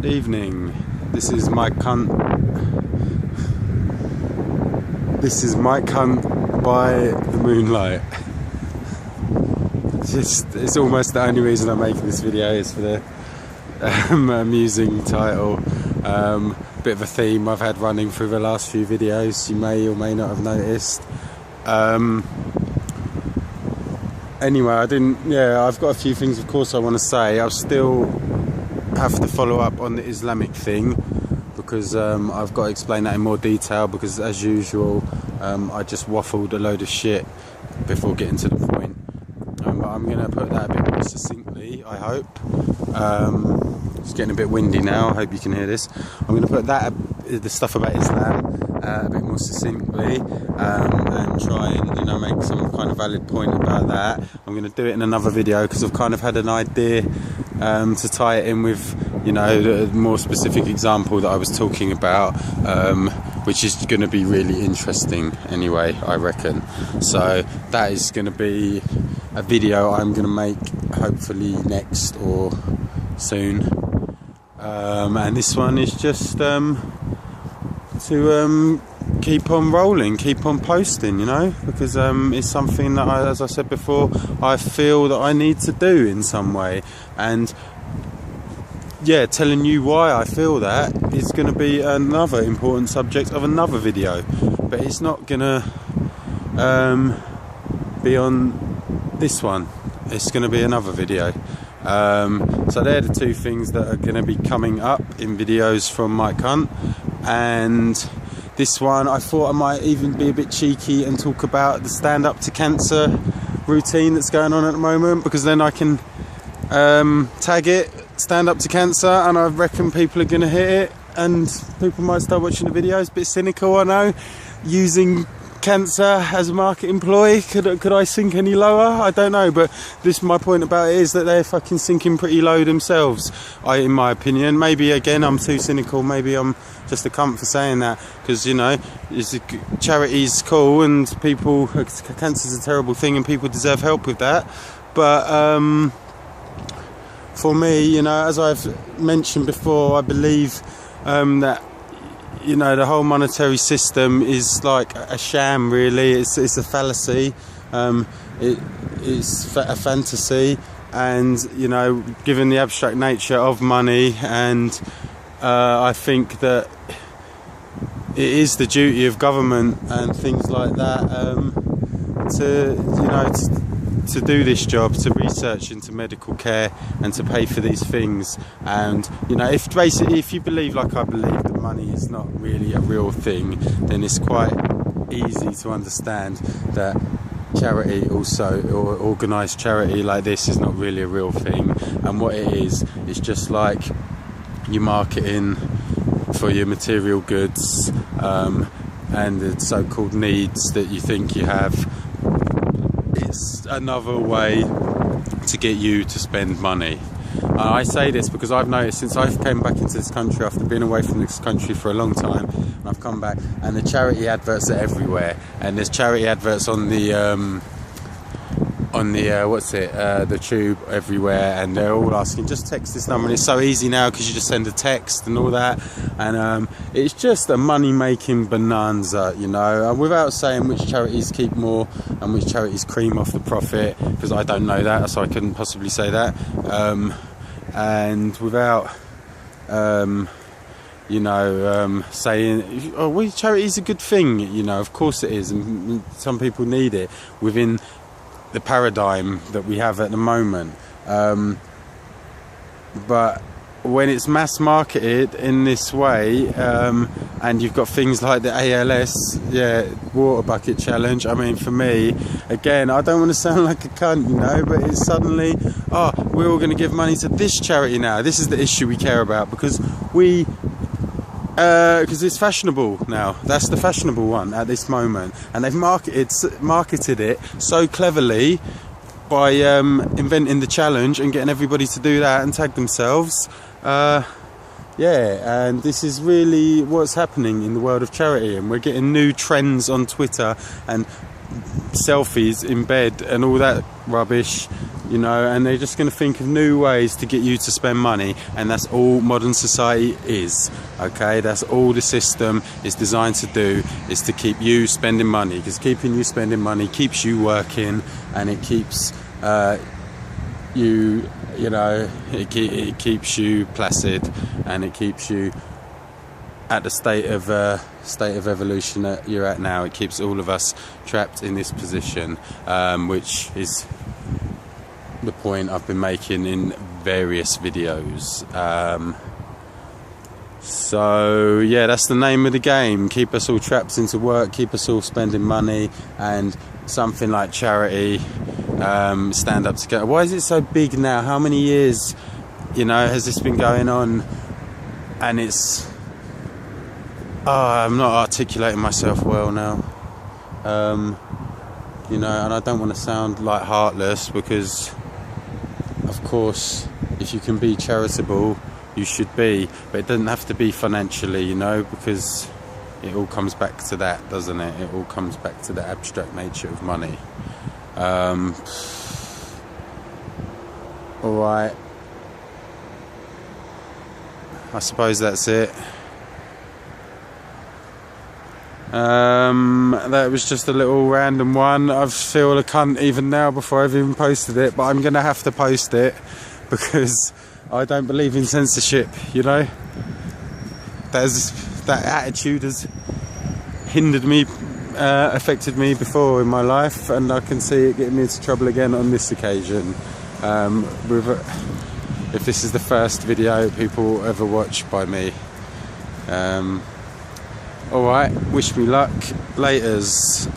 Good evening. This is my cunt. This is my cunt by the Moonlight. It's almost the only reason I'm making this video is for the amusing title. Bit of a theme I've had running through the last few videos. You may or may not have noticed. Anyway, I've got a few things of course I want to say. I'll still have to follow up on the Islamic thing because I've got to explain that in more detail, because as usual I just waffled a load of shit before getting to the point. But I'm going to put that a bit more succinctly, I hope. It's getting a bit windy now, I hope you can hear this. I'm going to put that, the stuff about Islam, a bit more succinctly, and try and make some kind of valid point about that. I'm going to do it in another video because I've kind of had an idea to tie it in with the more specific example that I was talking about, which is going to be really interesting anyway, I reckon. So that is going to be a video I'm going to make hopefully next or soon, and this one is just to keep on rolling, keep on posting, because it's something that as I said before, I feel that I need to do in some way. And yeah, telling you why I feel that is going to be another important subject of another video, but it's not going to be on this one. It's going to be another video. So they're the two things that are going to be coming up in videos from my cunt. And this one I thought I might even be a bit cheeky and talk about the stand up to cancer routine that's going on at the moment, because then I can tag it stand up to cancer and I reckon people are going to hit it and people might start watching the videos. Bit cynical, I know, using cancer as a marketing ploy. Could I sink any lower? I don't know, but my point about it is that they're fucking sinking pretty low themselves, in my opinion. Maybe again I'm too cynical, maybe I'm just a cunt for saying that, because charity's cool and people, cancer's a terrible thing and people deserve help with that. But for me, as I've mentioned before, I believe that the whole monetary system is like a sham, really. It's a fallacy. It's a fantasy, and given the abstract nature of money, and I think that it is the duty of government and things like that to do this job, to research into medical care and to pay for these things. And if you believe like I believe that money is not really a real thing, then it's quite easy to understand that charity also, or organised charity like this, is not really a real thing. And what it is just like you marketing for your material goods and the so-called needs that you think you have. It's another way to get you to spend money. I say this because I've noticed since I came back into this country after being away from this country for a long time, and I've come back and the charity adverts are everywhere, and there's charity adverts on the the tube everywhere, and they're all asking just text this number, and it's so easy now because you just send a text and all that, and it's just a money making bonanza, without saying which charities keep more and which charities cream off the profit, because I don't know that, so I couldn't possibly say that, and without saying, well, charity is a good thing, of course it is, and some people need it within the paradigm that we have at the moment, but when it's mass marketed in this way, and you've got things like the ALS water bucket challenge, I mean, for me, again, I don't want to sound like a cunt, but it's suddenly, we're all going to give money to this charity now. This is the issue we care about, because it's fashionable now. That's the fashionable one at this moment, and they've marketed it so cleverly by inventing the challenge and getting everybody to do that and tag themselves. And this is really what's happening in the world of charity, and we're getting new trends on Twitter and selfies in bed and all that rubbish you know, and they're just going to think of new ways to get you to spend money, and that's all modern society is. Okay, that's all the system is designed to do, is to keep you spending money, because keeping you spending money keeps you working, and it keeps you know, it keeps you placid, and it keeps you at the state of evolution that you're at now. It keeps all of us trapped in this position, which is the point I've been making in various videos. So yeah, that's the name of the game. Keep us all trapped into work, keep us all spending money, and something like charity, stand up together. Why is it so big now? How many years, you know, has this been going on? And it's I'm not articulating myself well now, you know, and I don't want to sound like heartless, because of course if you can be charitable you should be, but it doesn't have to be financially, you know, because it all comes back to that, doesn't it? It all comes back to the abstract nature of money. Alright, I suppose that's it. That was just a little random one. I feel a cunt even now before I've even posted it, but I'm gonna have to post it because I don't believe in censorship, you know. That attitude has hindered me, affected me before in my life, and I can see it getting me into trouble again on this occasion. If this is the first video people ever watch by me. Alright, wish me luck. Laters.